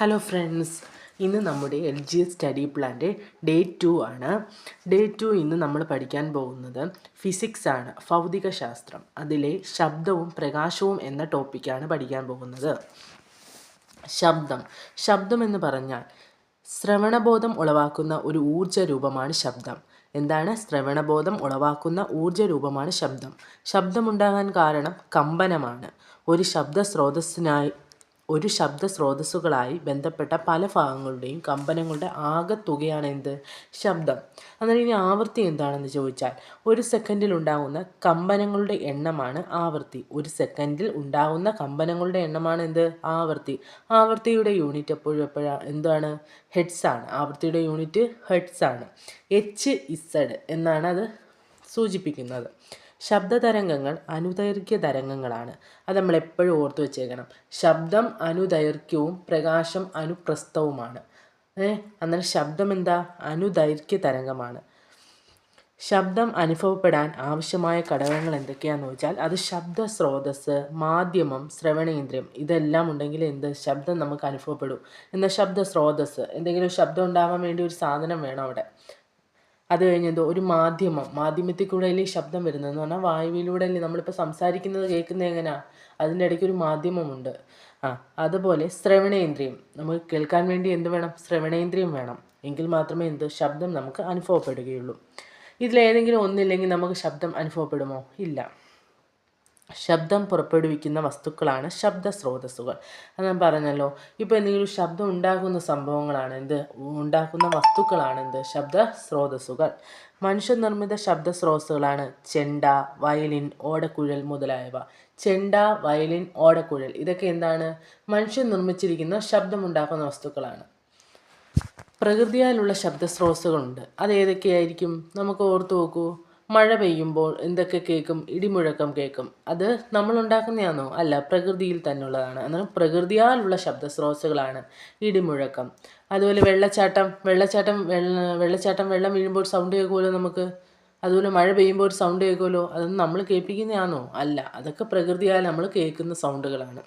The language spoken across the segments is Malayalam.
ഹലോ ഫ്രണ്ട്സ്, ഇന്ന് നമ്മുടെ LGS സ്റ്റഡി പ്ലാൻ്റെ ഡേ 2 ആണ്. ഡേ 2 ഇന്ന് നമ്മൾ പഠിക്കാൻ പോകുന്നത് ഫിസിക്സ് ആണ്, ഭൗതിക ശാസ്ത്രം. അതിലെ ശബ്ദവും പ്രകാശവും എന്ന ടോപ്പിക്കാണ് പഠിക്കാൻ പോകുന്നത്. ശബ്ദം എന്ന് പറഞ്ഞാൽ ശ്രവണബോധം ഉളവാക്കുന്ന ഒരു ഊർജ രൂപമാണ് ശബ്ദം. എന്താണ്? ശ്രവണബോധം ഉളവാക്കുന്ന ഊർജ രൂപമാണ് ശബ്ദം. ശബ്ദമുണ്ടാകാൻ കാരണം കമ്പനമാണ്. ഒരു ശബ്ദ സ്രോതസ്സുകളായി ബന്ധപ്പെട്ട പല ഭാഗങ്ങളുടെയും കമ്പനങ്ങളുടെ ആകെത്തുകയാണ് എന്ത്? ശബ്ദം. അന്നേരം ഇനി ആവൃത്തി എന്താണെന്ന് ചോദിച്ചാൽ, ഒരു സെക്കൻഡിൽ ഉണ്ടാകുന്ന കമ്പനങ്ങളുടെ എണ്ണമാണ് ആവൃത്തി. ഒരു സെക്കൻഡിൽ ഉണ്ടാകുന്ന കമ്പനങ്ങളുടെ എണ്ണമാണ് എന്ത്? ആവൃത്തി. ആവൃത്തിയുടെ യൂണിറ്റ് എന്താണ്? ഹെഡ്സ് ആണ്. ആവൃത്തിയുടെ യൂണിറ്റ് ഹെഡ്സ് ആണ്. HZ എന്നാണ് അത് സൂചിപ്പിക്കുന്നത്. ശബ്ദതരംഗങ്ങൾ അനുദൈർഘ്യ തരംഗങ്ങളാണ്. അത് നമ്മൾ എപ്പോഴും ഓർത്തു വെച്ചേക്കണം. ശബ്ദം അനുദൈർഘ്യവും പ്രകാശം അനുപ്രസ്ഥവുമാണ്. അന്നേരം ശബ്ദം എന്താ? അനുദൈർഘ്യ തരംഗമാണ്. ശബ്ദം അനുഭവപ്പെടാൻ ആവശ്യമായ ഘടകങ്ങൾ എന്തൊക്കെയാണെന്ന് ചോദിച്ചാൽ, അത് ശബ്ദ സ്രോതസ്സ്, മാധ്യമം, ശ്രവണേന്ദ്രിയം ഇതെല്ലാം ഉണ്ടെങ്കിൽ ശബ്ദം നമുക്ക് അനുഭവപ്പെടും. എന്നാൽ ശബ്ദ സ്രോതസ്സ്, എന്തെങ്കിലും ശബ്ദം ഉണ്ടാകാൻ വേണ്ടി ഒരു സാധനം വേണം അവിടെ. അത് കഴിഞ്ഞെന്തോ ഒരു മാധ്യമത്തിൽ കൂടെ അല്ലേ ശബ്ദം വരുന്നതെന്ന് പറഞ്ഞാൽ വായുവിലൂടെ അല്ലേ നമ്മളിപ്പോൾ സംസാരിക്കുന്നത് കേൾക്കുന്നത് എങ്ങനെയാണ്? അതിൻ്റെ ഇടയ്ക്ക് ഒരു മാധ്യമമുണ്ട്. അതുപോലെ ശ്രവണേന്ദ്രിയം, നമുക്ക് കേൾക്കാൻ വേണ്ടി എന്ത് വേണം? ശ്രവണേന്ദ്രിയം വേണം. എങ്കിൽ മാത്രമേ ശബ്ദം നമുക്ക് അനുഭവപ്പെടുകയുള്ളൂ. ഇതിലേതെങ്കിലും ഒന്നില്ലെങ്കിൽ നമുക്ക് ശബ്ദം അനുഭവപ്പെടുമോ? ഇല്ല. ശബ്ദം പുറപ്പെടുവിക്കുന്ന വസ്തുക്കളാണ് ശബ്ദ സ്രോതസ്സുകൾ. അത് ഞാൻ പറഞ്ഞല്ലോ. ഇപ്പോൾ എന്തെങ്കിലും ശബ്ദം ഉണ്ടാകുന്ന സംഭവങ്ങളാണ് ഉണ്ടാക്കുന്ന വസ്തുക്കളാണ് ശബ്ദ സ്രോതസ്സുകൾ. മനുഷ്യനിർമ്മിത ശബ്ദ സ്രോതസ്സുകളാണ് ചെണ്ട, വയലിൻ, ഓടക്കുഴൽ മുതലായവ. ചെണ്ട, വയലിൻ, ഓടക്കുഴൽ ഇതൊക്കെ എന്താണ്? മനുഷ്യൻ നിർമ്മിച്ചിരിക്കുന്ന ശബ്ദമുണ്ടാക്കുന്ന വസ്തുക്കളാണ്. പ്രകൃതിയാലുള്ള ശബ്ദ സ്രോതസ്സുകളുണ്ട്. അത് ഏതൊക്കെയായിരിക്കും? നമുക്ക് ഓർത്തു നോക്കൂ. മഴ പെയ്യുമ്പോൾ എന്തൊക്കെ കേൾക്കും? ഇടിമുഴക്കം കേൾക്കും. അത് നമ്മൾ ഉണ്ടാക്കുന്നതാണോ? അല്ല, പ്രകൃതിയിൽ തന്നെയുള്ളതാണ്. അന്നേരം പ്രകൃതിയാലുള്ള ശബ്ദ സ്രോതസ്സുകളാണ് ഇടിമുഴക്കം. അതുപോലെ വെള്ളച്ചാട്ടം വെള്ളം വീഴുമ്പോൾ സൗണ്ട് കേൾക്കുമല്ലോ നമുക്ക്. അതുപോലെ മഴ പെയ്യുമ്പോൾ ഒരു സൗണ്ട് കേൾക്കുമല്ലോ. അതൊന്നും നമ്മൾ കേൾപ്പിക്കുന്നതാണോ? അല്ല, അതൊക്കെ പ്രകൃതിയാൽ നമ്മൾ കേൾക്കുന്ന സൗണ്ടുകളാണ്.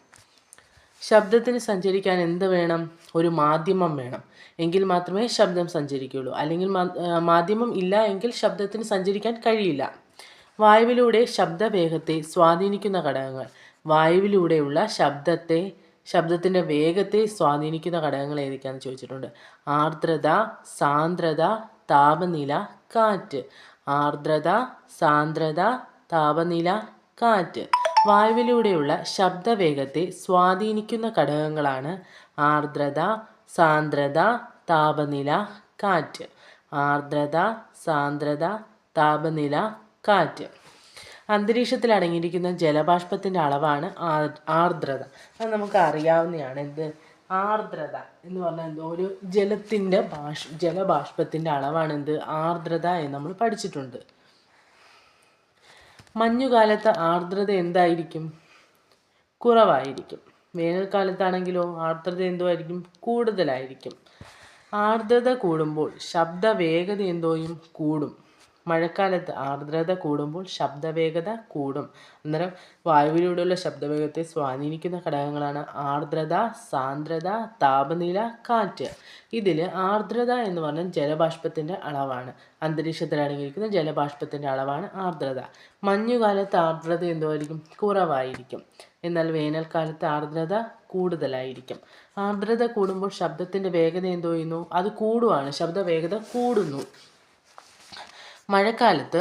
ശബ്ദത്തിന് സഞ്ചരിക്കാൻ എന്ത് വേണം? ഒരു മാധ്യമം വേണം. എങ്കിൽ മാത്രമേ ശബ്ദം സഞ്ചരിക്കുകയുള്ളൂ. അല്ലെങ്കിൽ മാധ്യമം ഇല്ല എങ്കിൽ ശബ്ദത്തിന് സഞ്ചരിക്കാൻ കഴിയില്ല. വായുവിലൂടെ ശബ്ദവേഗത്തെ സ്വാധീനിക്കുന്ന ഘടകങ്ങൾ. വായുവിലൂടെയുള്ള ശബ്ദത്തിൻ്റെ വേഗത്തെ സ്വാധീനിക്കുന്ന ഘടകങ്ങൾ ഏതൊക്കെയാണെന്ന് ചോദിച്ചിട്ടുണ്ട്. ആർദ്രത, സാന്ദ്രത, താപനില, കാറ്റ്. ആർദ്രത, സാന്ദ്രത, താപനില, കാറ്റ്. വായുവിലൂടെയുള്ള ശബ്ദവേഗത്തെ സ്വാധീനിക്കുന്ന ഘടകങ്ങളാണ് ആർദ്രത, സാന്ദ്രത, താപനില, കാറ്റ്. ആർദ്രത, സാന്ദ്രത, താപനില, കാറ്റ്. അന്തരീക്ഷത്തിൽ അടങ്ങിയിരിക്കുന്ന ജലബാഷ്പത്തിൻ്റെ അളവാണ് ആർദ്രത. അത് നമുക്ക് അറിയാവുന്നതാണ്. ആർദ്രത എന്ന് പറഞ്ഞാൽ ഒരു ജലബാഷ്പത്തിൻ്റെ അളവാണ് ആർദ്രത എന്ന് നമ്മൾ പഠിച്ചിട്ടുണ്ട്. മഞ്ഞുകാലത്ത് ആർദ്രത എന്തായിരിക്കും? കുറവായിരിക്കും. വേനൽക്കാലത്താണെങ്കിലോ ആർദ്രത എന്തുമായിരിക്കും? കൂടുതലായിരിക്കും. ആർദ്രത കൂടുമ്പോൾ ശബ്ദവേഗത കൂടും. മഴക്കാലത്ത് ആർദ്രത കൂടുമ്പോൾ ശബ്ദവേഗത കൂടും. അന്നേരം വായുവിലൂടെയുള്ള ശബ്ദവേഗത്തെ സ്വാധീനിക്കുന്ന ഘടകങ്ങളാണ് ആർദ്രത, സാന്ദ്രത, താപനില, കാറ്റ്. ഇതിൽ ആർദ്രത എന്ന് പറഞ്ഞാൽ ജലബാഷ്പത്തിൻ്റെ അളവാണ്. അന്തരീക്ഷത്തിൽ അടങ്ങിയിരിക്കുന്ന ജലബാഷ്പത്തിൻ്റെ അളവാണ് ആർദ്രത. മഞ്ഞുകാലത്ത് ആർദ്രത എന്തുമായിരിക്കും? കുറവായിരിക്കും. എന്നാൽ വേനൽക്കാലത്ത് ആർദ്രത കൂടുതലായിരിക്കും. ആർദ്രത കൂടുമ്പോൾ ശബ്ദത്തിൻ്റെ വേഗത അത് കൂടുവാണ്. ശബ്ദവേഗത കൂടുന്നു. മഴക്കാലത്ത്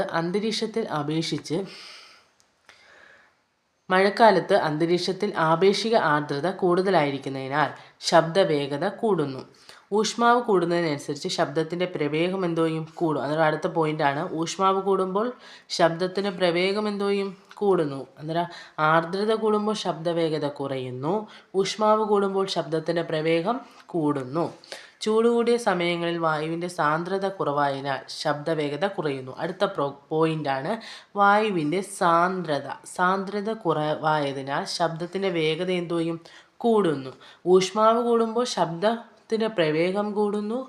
അന്തരീക്ഷത്തിൽ ആപേക്ഷിക ആർദ്രത കൂടുതലായിരിക്കുന്നതിനാൽ ശബ്ദവേഗത കൂടുന്നു. ഊഷ്മാവ് കൂടുന്നതിനനുസരിച്ച് ശബ്ദത്തിൻ്റെ പ്രവേഗം കൂടും. അന്നേരം അടുത്ത പോയിൻ്റാണ്, ഊഷ്മാവ് കൂടുമ്പോൾ ശബ്ദത്തിൻ്റെ പ്രവേഗം കൂടുന്നു. അന്നേരം ആർദ്രത കൂടുമ്പോൾ ശബ്ദവേഗത കുറയുന്നു. ഊഷ്മാവ് കൂടുമ്പോൾ ശബ്ദത്തിൻ്റെ പ്രവേഗം കൂടുന്നു. ചൂട് കൂടിയ സമയങ്ങളിൽ വായുവിൻ്റെ സാന്ദ്രത കുറവായതിനാൽ ശബ്ദവേഗത കുറയുന്നു. അടുത്ത പോയിൻ്റാണ് വായുവിൻ്റെ സാന്ദ്രത കുറവായതിനാൽ ശബ്ദത്തിൻ്റെ വേഗത കൂടുന്നു. ഊഷ്മാവ് കൂടുമ്പോൾ ശബ്ദത്തിൻ്റെ പ്രവേഗം കൂടുന്നു.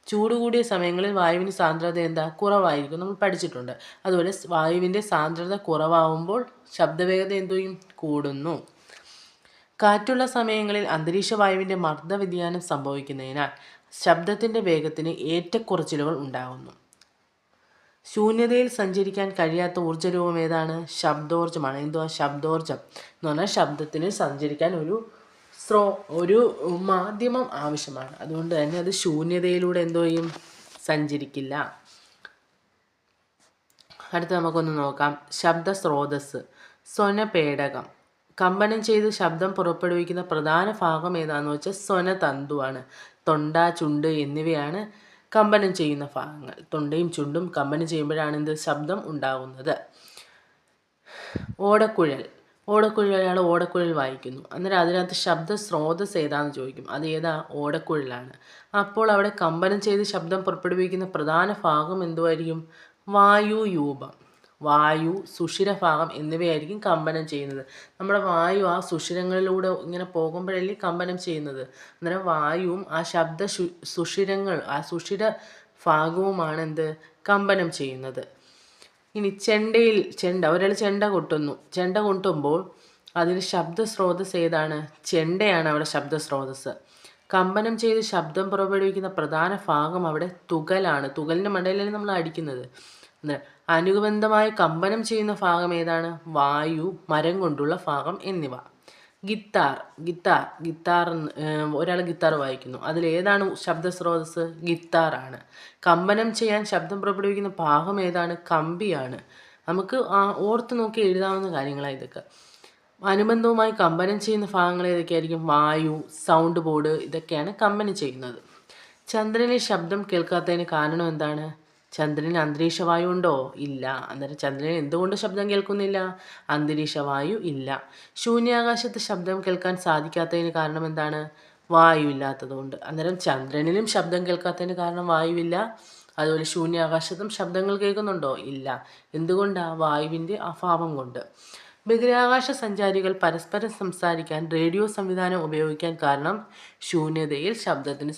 ചൂട് കൂടിയ സമയങ്ങളിൽ വായുവിൻ്റെ സാന്ദ്രത കുറവായിരിക്കും. നമ്മൾ പഠിച്ചിട്ടുണ്ട്. അതുപോലെ വായുവിൻ്റെ സാന്ദ്രത കുറവാകുമ്പോൾ ശബ്ദവേഗത കൂടുന്നു. കാറ്റുള്ള സമയങ്ങളിൽ അന്തരീക്ഷവായുവിൻ്റെ മർദ്ദവ്യതിയാനം സംഭവിക്കുന്നതിനാൽ ശബ്ദത്തിൻ്റെ വേഗത്തിന് ഏറ്റക്കുറച്ചിലുകൾ ഉണ്ടാകുന്നു. ശൂന്യതയിൽ സഞ്ചരിക്കാൻ കഴിയാത്ത ഊർജ്ജരൂപം ഏതാണ്? ശബ്ദോർജ്ജമാണ്. എന്തുവാ? ശബ്ദോർജ്ജം എന്ന് പറഞ്ഞാൽ ശബ്ദത്തിന് സഞ്ചരിക്കാൻ ഒരു മാധ്യമം ആവശ്യമാണ്. അതുകൊണ്ട് തന്നെ അത് ശൂന്യതയിലൂടെ എന്തോ ചെയ്യും? സഞ്ചരിക്കില്ല. അടുത്ത് നമുക്കൊന്ന് നോക്കാം. ശബ്ദ സ്രോതസ്. സ്വനപേടകം. കമ്പനം ചെയ്ത് ശബ്ദം പുറപ്പെടുവിക്കുന്ന പ്രധാന ഭാഗം ഏതാണെന്ന് വെച്ചാൽ സ്വനതന്തുവാണ്. തൊണ്ട, ചുണ്ട് എന്നിവയാണ് കമ്പനം ചെയ്യുന്ന ഭാഗങ്ങൾ. തൊണ്ടയും ചുണ്ടും കമ്പനം ചെയ്യുമ്പോഴാണ് എന്ത്? ശബ്ദം ഉണ്ടാകുന്നത്. ഓടക്കുഴൽ. ഒരാൾ ഓടക്കുഴൽ വായിക്കുന്നു. അന്നേരം അതിനകത്ത് ശബ്ദ സ്രോതസ് ഏതാണെന്ന് ചോദിക്കും. അത് ഏതാ? ഓടക്കുഴലാണ്. അപ്പോൾ അവിടെ കമ്പനം ചെയ്ത് ശബ്ദം പുറപ്പെടുവിക്കുന്ന പ്രധാന ഭാഗം എന്തുമായിരിക്കും? വായുയൂപം. വായു, സുഷിരഭാഗം എന്നിവയായിരിക്കും കമ്പനം ചെയ്യുന്നത്. നമ്മുടെ വായു ആ സുഷിരങ്ങളിലൂടെ ഇങ്ങനെ പോകുമ്പോഴല്ലേ കമ്പനം ചെയ്യുന്നത്. അന്നേരം വായുവും ആ ശബ്ദ സുഷിരങ്ങൾ, ആ സുഷിര ഭാഗവുമാണ് എന്ത്? കമ്പനം ചെയ്യുന്നത്. ഇനി ഒരാൾ ചെണ്ട കൊട്ടുന്നു. ചെണ്ട കൊട്ടുമ്പോൾ അതിന് ശബ്ദ സ്രോതസ് ഏതാണ്? ചെണ്ടയാണ് അവിടെ ശബ്ദ സ്രോതസ്. കമ്പനം ചെയ്ത് ശബ്ദം പുറപ്പെടുവിക്കുന്ന പ്രധാന ഭാഗം അവിടെ തുകലാണ്. തുകലിൻ്റെ മണ്ടയിലാണ് നമ്മൾ അടിക്കുന്നത്. അനുബന്ധമായി കമ്പനം ചെയ്യുന്ന ഭാഗം ഏതാണ്? വായു, മരം കൊണ്ടുള്ള ഭാഗം എന്നിവ. ഗിത്താർ ഒരാൾ ഗിത്താർ വായിക്കുന്നു. അതിലേതാണ് ശബ്ദ സ്രോതസ്? ഗിത്താറാണ്. കമ്പനം ചെയ്യാൻ ശബ്ദം പുറപ്പെടുവിക്കുന്ന ഭാഗം ഏതാണ്? കമ്പിയാണ്. നമുക്ക് ഓർത്ത് നോക്കി എഴുതാവുന്ന കാര്യങ്ങളാണ് ഇതൊക്കെ. അനുബന്ധവുമായി കമ്പനം ചെയ്യുന്ന ഭാഗങ്ങൾ ഏതൊക്കെയായിരിക്കും? വായു, സൗണ്ട് ബോർഡ്, ഇതൊക്കെയാണ് കമ്പനം ചെയ്യുന്നത്. ചന്ദ്രനിൽ ശബ്ദം കേൾക്കാത്തതിന് കാരണം എന്താണ്? ചന്ദ്രന് അന്തരീക്ഷവായു ഉണ്ടോ? ഇല്ല. അന്നേരം ചന്ദ്രന് എന്തുകൊണ്ട് ശബ്ദം കേൾക്കുന്നില്ല? അന്തരീക്ഷവായു ഇല്ല. ശൂന്യാകാശത്ത് ശബ്ദം കേൾക്കാൻ സാധിക്കാത്തതിന് കാരണം എന്താണ്? വായു ഇല്ലാത്തതുകൊണ്ട്. അന്നേരം ചന്ദ്രനിലും ശബ്ദം കേൾക്കാത്തതിന് കാരണം വായുവില്ല. അതുപോലെ ശൂന്യാകാശത്തും ശബ്ദങ്ങൾ കേൾക്കുന്നുണ്ടോ? ഇല്ല. എന്തുകൊണ്ടാണ്? വായുവിൻ്റെ അഭാവം കൊണ്ട്. ബഹിരാകാശ സഞ്ചാരികൾ പരസ്പരം സംസാരിക്കാൻ റേഡിയോ സംവിധാനം ഉപയോഗിക്കാൻ കാരണം ശൂന്യതയിൽ ശബ്ദത്തിന്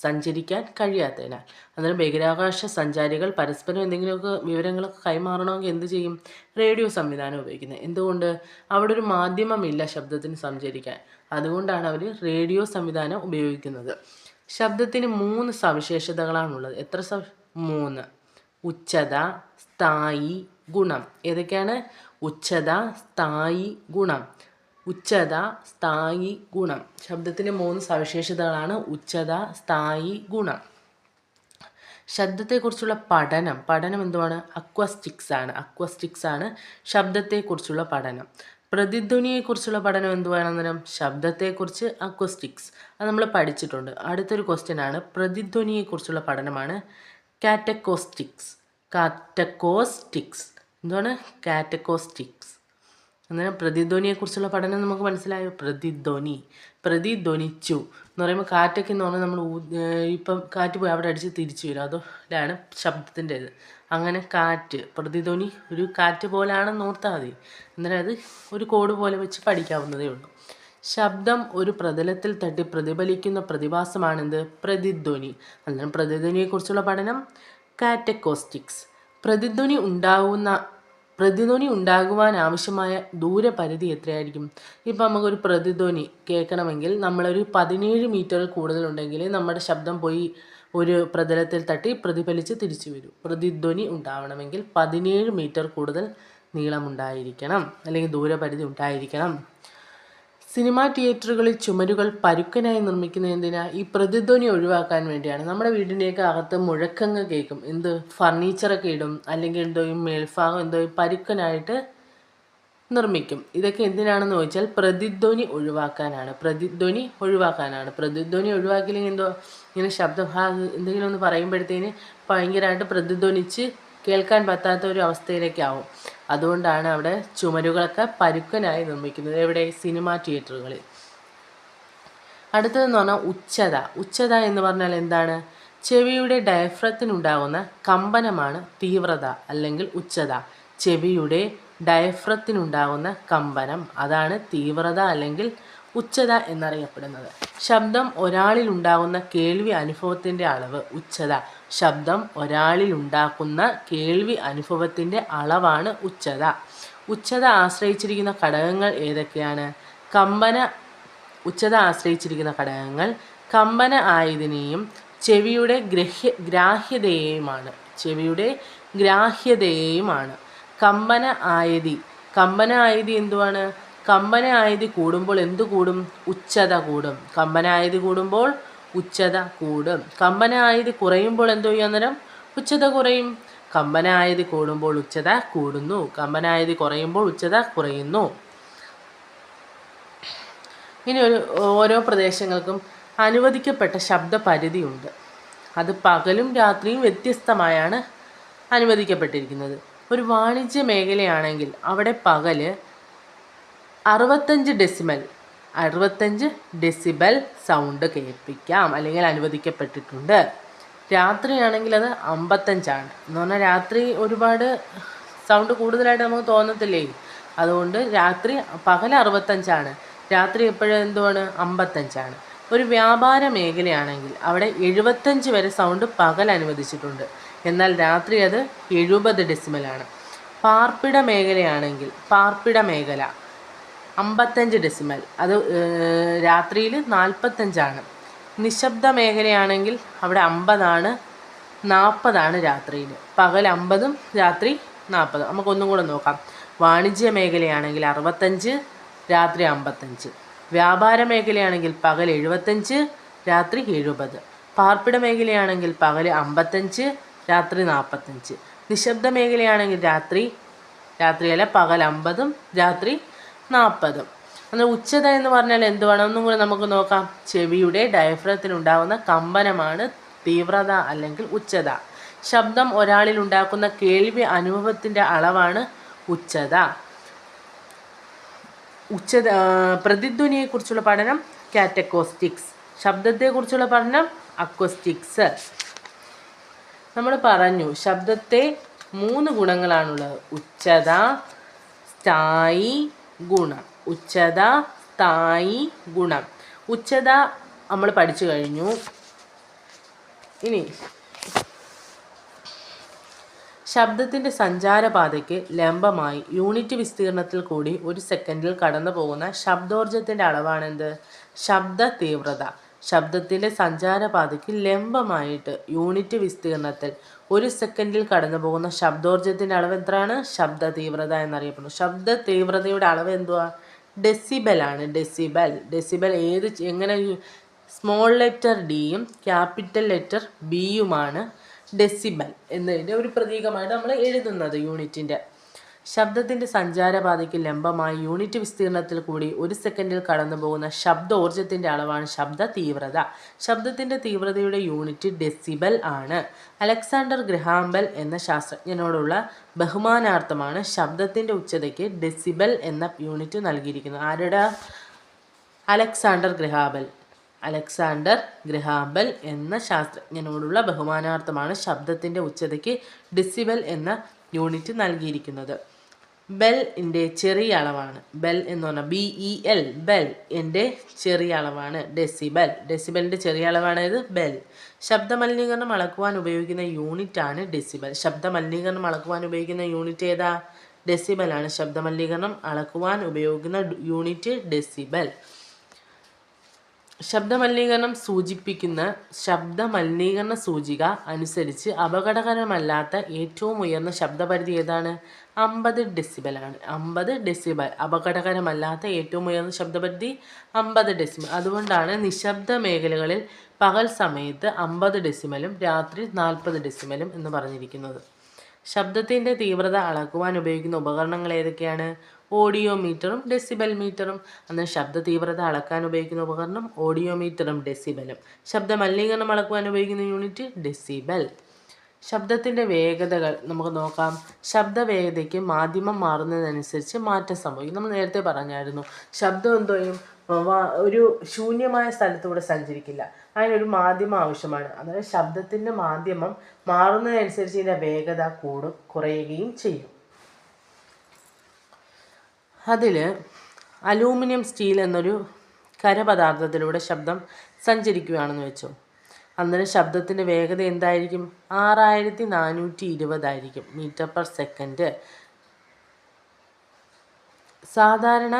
സഞ്ചരിക്കാൻ കഴിയാത്തതിനാൽ. അന്നേരം ബഹിരാകാശ സഞ്ചാരികൾ പരസ്പരം എന്തെങ്കിലുമൊക്കെ വിവരങ്ങളൊക്കെ കൈമാറണമെങ്കിൽ എന്ത് ചെയ്യും? റേഡിയോ സംവിധാനം ഉപയോഗിക്കുന്നത്. എന്തുകൊണ്ട്? അവിടെ ഒരു മാധ്യമമില്ല ശബ്ദത്തിന് സഞ്ചരിക്കാൻ. അതുകൊണ്ടാണ് അവർ റേഡിയോ സംവിധാനം ഉപയോഗിക്കുന്നത്. ശബ്ദത്തിന് 3 സവിശേഷതകളാണുള്ളത്. എത്ര 3. ഉച്ചത, സ്ഥായി, ഗുണം. ഏതൊക്കെയാണ്? ഉച്ചത, സ്ഥായി, ഗുണം. ഉച്ചത, സ്ഥായി, ഗുണം. ശബ്ദത്തിന് 3 സവിശേഷതകളാണ് ഉച്ചത, സ്ഥായി, ഗുണം. ശബ്ദത്തെക്കുറിച്ചുള്ള പഠനം എന്തുവാണ്? അക്വസ്റ്റിക്സ് ആണ് ശബ്ദത്തെക്കുറിച്ചുള്ള പഠനം. പ്രതിധ്വനിയെക്കുറിച്ചുള്ള പഠനം എന്തുവാണെന്നേരം? ശബ്ദത്തെക്കുറിച്ച് അക്വസ്റ്റിക്സ്. അത് നമ്മൾ പഠിച്ചിട്ടുണ്ട്. അടുത്തൊരു ക്വസ്റ്റ്യൻ ആണ്. പ്രതിധ്വനിയെക്കുറിച്ചുള്ള പഠനമാണ് കാറ്റക്കോസ്റ്റിക്സ്. എന്താണ്? കാറ്റക്കോസ്റ്റിക്സ്. അന്നേരം പ്രതിധ്വനിയെക്കുറിച്ചുള്ള പഠനം നമുക്ക് മനസ്സിലായോ? പ്രതിധ്വനിച്ചു എന്ന് പറയുമ്പോൾ കാറ്റൊക്കെ എന്ന് പറഞ്ഞാൽ നമ്മൾ ഇപ്പം കാറ്റ് പോയി അവിടെ അടിച്ച് തിരിച്ചു വരും. അതിലാണ് ശബ്ദത്തിൻ്റെ ഇത്. അങ്ങനെ പ്രതിധ്വനി ഒരു കാറ്റ് പോലാണെന്ന് ഓർത്താൽ മതി. അന്നേരം അത് ഒരു കോഡ് പോലെ വെച്ച് പഠിക്കാവുന്നതേ ഉള്ളൂ. ശബ്ദം ഒരു പ്രതലത്തിൽ തട്ടി പ്രതിഫലിക്കുന്ന പ്രതിഭാസമാണെന്ത്? പ്രതിധ്വനി. അന്നേരം പ്രതിധ്വനിയെക്കുറിച്ചുള്ള പഠനം കാറ്റക്കോസ്റ്റിക്സ്. പ്രതിധ്വനി ഉണ്ടാകുവാൻ ആവശ്യമായ ദൂരപരിധി എത്രയായിരിക്കും? ഇപ്പം നമുക്കൊരു പ്രതിധ്വനി കേൾക്കണമെങ്കിൽ നമ്മളൊരു 17 മീറ്റർ കൂടുതലുണ്ടെങ്കിൽ നമ്മുടെ ശബ്ദം പോയി ഒരു പ്രതലത്തിൽ തട്ടി പ്രതിഫലിച്ച് തിരിച്ചു വരും. പ്രതിധ്വനി ഉണ്ടാവണമെങ്കിൽ 17 മീറ്റർ കൂടുതൽ നീളമുണ്ടായിരിക്കണം, അല്ലെങ്കിൽ ദൂരപരിധി ഉണ്ടായിരിക്കണം. സിനിമാ തിയേറ്ററുകളിൽ ചുമരുകൾ പരുക്കനായി നിർമ്മിക്കുന്നത് എന്തിനാ? ഈ പ്രതിധ്വനി ഒഴിവാക്കാൻ വേണ്ടിയാണ്. നമ്മുടെ വീടിൻ്റെയൊക്കെ അകത്ത് മുഴക്കങ്ങൾ കേൾക്കും. ഫർണിച്ചറൊക്കെ ഇടും, അല്ലെങ്കിൽ മേൽഭാഗം പരുക്കനായിട്ട് നിർമ്മിക്കും. ഇതൊക്കെ എന്തിനാണെന്ന് ചോദിച്ചാൽ പ്രതിധ്വനി ഒഴിവാക്കാനാണ്. പ്രതിധ്വനി ഒഴിവാക്കിയില്ലെങ്കിൽ ഇങ്ങനെ എന്തെങ്കിലും ഒന്ന് പറയുമ്പോഴത്തേന് ഭയങ്കരമായിട്ട് പ്രതിധ്വനിച്ച് കേൾക്കാൻ പറ്റാത്ത ഒരു അവസ്ഥയിലേക്കാവും. അതുകൊണ്ടാണ് അവിടെ ചുമരുകളൊക്കെ പരുക്കനായി നിർമ്മിക്കുന്നത്. എവിടെ? സിനിമാ തിയേറ്ററുകളിൽ. അടുത്തതെന്ന് പറഞ്ഞാൽ ഉച്ചത എന്ന് പറഞ്ഞാൽ എന്താണ്? ചെവിയുടെ ഡയഫ്രത്തിനുണ്ടാകുന്ന കമ്പനമാണ് തീവ്രത അല്ലെങ്കിൽ ഉച്ചത. ചെവിയുടെ ഡയഫ്രത്തിനുണ്ടാകുന്ന കമ്പനം, അതാണ് തീവ്രത അല്ലെങ്കിൽ ഉച്ചത എന്നറിയപ്പെടുന്നത്. ശബ്ദം ഒരാളിൽ ഉണ്ടാകുന്ന കേൾവി അനുഭവത്തിൻ്റെ അളവ്. ശബ്ദം ഒരാളിൽ ഉണ്ടാക്കുന്ന കേൾവി അനുഭവത്തിൻ്റെ അളവാണ് ഉച്ചത. ഉച്ചത ആശ്രയിച്ചിരിക്കുന്ന ഘടകങ്ങൾ ഏതൊക്കെയാണ്? കമ്പന ഉച്ചത ആശ്രയിച്ചിരിക്കുന്ന ഘടകങ്ങൾ കമ്പന ആയതിനെയും ചെവിയുടെ ഗ്രാഹ്യതയെയുമാണ്. കമ്പന ആയതി എന്തുവാണ്? കമ്പന ആയതി കൂടുമ്പോൾ എന്ത് കൂടും? ഉച്ചത കൂടും. കമ്പന ആയതി കൂടുമ്പോൾ ഉച്ചത കൂടും. കമ്പന ആയതി കുറയുമ്പോൾ എന്തോ അന്നേരം ഉച്ചത കുറയും. കമ്പന ആയതി കൂടുമ്പോൾ ഉച്ചത കൂടുന്നു. കമ്പന ആയതി കുറയുമ്പോൾ ഉച്ചത കുറയുന്നു. ഇനി ഓരോ പ്രദേശങ്ങൾക്കും അനുവദിക്കപ്പെട്ട ശബ്ദപരിധിയുണ്ട്. അത് പകലും രാത്രിയും വ്യത്യസ്തമായാണ് അനുവദിക്കപ്പെട്ടിരിക്കുന്നത്. ഒരു വാണിജ്യ മേഖലയാണെങ്കിൽ അവിടെ പകല് 65 ഡെസിബൽ സൗണ്ട് കേൾപ്പിക്കാം, അല്ലെങ്കിൽ അനുവദിക്കപ്പെട്ടിട്ടുണ്ട്. രാത്രിയാണെങ്കിൽ അത് 55 എന്ന് പറഞ്ഞാൽ രാത്രി ഒരുപാട് സൗണ്ട് കൂടുതലായിട്ട് നമുക്ക് തോന്നത്തില്ലേ? അതുകൊണ്ട് പകൽ 65, രാത്രി എപ്പോഴും എന്തുവാണ്? 55. ഒരു വ്യാപാര മേഖലയാണെങ്കിൽ അവിടെ 75 വരെ സൗണ്ട് പകൽ അനുവദിച്ചിട്ടുണ്ട്, എന്നാൽ രാത്രി അത് 70 ഡെസിമലാണ്. പാർപ്പിട മേഖലയാണെങ്കിൽ 55 ഡെസിമൽ, അത് രാത്രിയിൽ 45. നിശബ്ദ മേഖലയാണെങ്കിൽ അവിടെ 50, 40 രാത്രിയിൽ. പകൽ 50, രാത്രി 40. നമുക്കൊന്നും കൂടെ നോക്കാം. വാണിജ്യ മേഖലയാണെങ്കിൽ 65, രാത്രി 55. വ്യാപാര മേഖലയാണെങ്കിൽ പകൽ 75, രാത്രി 70. പാർപ്പിട മേഖലയാണെങ്കിൽ പകൽ 55, രാത്രി 45. നിശബ്ദ മേഖലയാണെങ്കിൽ രാത്രിയല്ല പകൽ 50, രാത്രി 40. എന്നാൽ ഉച്ചത എന്ന് പറഞ്ഞാൽ എന്തുവാണ്? ഒന്നും കൂടെ നമുക്ക് നോക്കാം. ചെവിയുടെ ഡയഫ്രത്തിലുണ്ടാകുന്ന കമ്പനമാണ് തീവ്രത അല്ലെങ്കിൽ ഉച്ചത. ശബ്ദം ഒരാളിൽ ഉണ്ടാക്കുന്ന കേൾവി അനുഭവത്തിൻ്റെ അളവാണ് ഉച്ചത. പ്രതിധ്വനിയെക്കുറിച്ചുള്ള പഠനം കാറ്റക്കോസ്റ്റിക്സ്. ശബ്ദത്തെക്കുറിച്ചുള്ള പഠനം അക്വസ്റ്റിക്സ്. നമ്മൾ പറഞ്ഞു ശബ്ദത്തെ 3 ഗുണങ്ങളാണുള്ളത്: ഉച്ചത, സ്ഥായി, ഗുണം. ഉച്ചത, സ്ഥായി, ഗുണം. ഉച്ചത നമ്മൾ പഠിച്ചു കഴിഞ്ഞു. ഇനി ശബ്ദത്തിൻ്റെ സഞ്ചാരപാതയ്ക്ക് ലംബമായി യൂണിറ്റ് വിസ്തീർണത്തിൽ കൂടി ഒരു സെക്കൻഡിൽ കടന്നു പോകുന്ന ശബ്ദോർജ്ജത്തിൻ്റെ അളവാണെന്ത്? ശബ്ദ തീവ്രത. ശബ്ദത്തിൻ്റെ സഞ്ചാരപാതയ്ക്ക് ലംബമായിട്ട് യൂണിറ്റ് വിസ്തീർണത്തിൽ 1 സെക്കൻഡിൽ കടന്നു പോകുന്ന ശബ്ദോർജ്ജത്തിൻ്റെ അളവ് എത്രയാണ്? ശബ്ദ തീവ്രത എന്നറിയപ്പെടുന്നു. ശബ്ദ തീവ്രതയുടെ അളവ് എന്തുവാ? ഡെസിബലാണ്. ഡെസിബൽ എങ്ങനെ? സ്മോൾ ലെറ്റർ ഡിയും ക്യാപിറ്റൽ ലെറ്റർ ബിയുമാണ് ഡെസിബൽ എന്നതിൻ്റെ ഒരു പ്രതീകമായിട്ട് നമ്മൾ എഴുതുന്നത് യൂണിറ്റിൻ്റെ. ശബ്ദത്തിൻ്റെ സഞ്ചാരപാതയ്ക്ക് ലംബമായി യൂണിറ്റ് വിസ്തീർണത്തിൽ കൂടി 1 സെക്കൻഡിൽ കടന്നു പോകുന്ന ശബ്ദോർജ്ജത്തിൻ്റെ അളവാണ് ശബ്ദ തീവ്രത. ശബ്ദത്തിൻ്റെ തീവ്രതയുടെ യൂണിറ്റ് ഡെസിബൽ ആണ്. അലക്സാണ്ടർ ഗ്രഹാം ബെൽ എന്ന ശാസ്ത്രജ്ഞനോടുള്ള ബഹുമാനാർത്ഥമാണ് ശബ്ദത്തിൻ്റെ ഉച്ചതയ്ക്ക് ഡെസിബൽ എന്ന യൂണിറ്റ് നൽകിയിരിക്കുന്നത്. ആരുടെ? അലക്സാണ്ടർ ഗ്രഹാം ബെൽ എന്ന ശാസ്ത്രജ്ഞനോടുള്ള ബഹുമാനാർത്ഥമാണ് ശബ്ദത്തിൻ്റെ ഉച്ചതയ്ക്ക് ഡെസിബൽ എന്ന യൂണിറ്റ് നൽകിയിരിക്കുന്നത്. ബെല്ലിൻ്റെ ചെറിയ അളവാണ്. ബെൽ എന്ന് പറഞ്ഞാൽ BEL, ബെൽ എൻ്റെ ചെറിയ അളവാണ് ഡെസിബൽ. ഡെസിബലിൻ്റെ ചെറിയ അളവാണ് ഇത് ബെൽ. ശബ്ദമലിനീകരണം അളക്കുവാൻ ഉപയോഗിക്കുന്ന യൂണിറ്റാണ് ഡെസിബൽ. ശബ്ദമലിനീകരണം അളക്കുവാൻ ഉപയോഗിക്കുന്ന യൂണിറ്റ് ഏതാ? ഡെസിബലാണ്. ശബ്ദമലിനീകരണം അളക്കുവാൻ ഉപയോഗിക്കുന്ന യൂണിറ്റ് ഡെസിബൽ. ശബ്ദമലിനീകരണം സൂചിക അനുസരിച്ച് അപകടകരമല്ലാത്ത ഏറ്റവും ഉയർന്ന ശബ്ദപരിധി ഏതാണ്? 50 ഡെസിബലാണ്. 50 ഡെസിബൽ അപകടകരമല്ലാത്ത ഏറ്റവും ഉയർന്ന ശബ്ദപരിധി 50 ഡെസിബൽ. അതുകൊണ്ടാണ് നിശബ്ദ മേഖലകളിൽ പകൽ സമയത്ത് 50 ഡെസിബലും രാത്രി 40 ഡെസിബലും എന്ന് പറഞ്ഞിരിക്കുന്നത്. ശബ്ദത്തിൻ്റെ തീവ്രത അളക്കുവാൻ ഉപയോഗിക്കുന്ന ഉപകരണങ്ങൾ ഏതൊക്കെയാണ്? ഓഡിയോമീറ്ററും ഡെസിബൽ മീറ്ററും. അന്ന് ശബ്ദ തീവ്രത അളക്കാൻ ഉപയോഗിക്കുന്ന ഉപകരണം ഓഡിയോമീറ്ററും ഡെസിബലും. ശബ്ദമലിനീകരണം അളക്കുവാൻ ഉപയോഗിക്കുന്ന യൂണിറ്റ് ഡെസിബൽ. ശബ്ദത്തിൻ്റെ വേഗതകൾ നമുക്ക് നോക്കാം. ശബ്ദവേഗതയ്ക്ക് മാധ്യമം മാറുന്നതിനനുസരിച്ച് മാറ്റം സംഭവിക്കും. നമ്മൾ നേരത്തെ പറഞ്ഞായിരുന്നു ശബ്ദം എന്തോ ചെയ്യും? ഒരു ശൂന്യമായ സ്ഥലത്തൂടെ സഞ്ചരിക്കില്ല. അതിനൊരു മാധ്യമം ആവശ്യമാണ്. അതായത് ശബ്ദത്തിൻ്റെ മാധ്യമം മാറുന്നതിനനുസരിച്ച് ഇതിൻ്റെ വേഗത കുറയുകയും ചെയ്യും. അതിൽ അലൂമിനിയം സ്റ്റീൽ എന്നൊരു ഖരപദാർത്ഥത്തിലൂടെ ശബ്ദം സഞ്ചരിക്കുകയാണെന്ന് വെച്ചോ. അന്നേരം ശബ്ദത്തിൻ്റെ വേഗത എന്തായിരിക്കും? 6420 മീറ്റർ പെർ സെക്കൻഡ്. സാധാരണ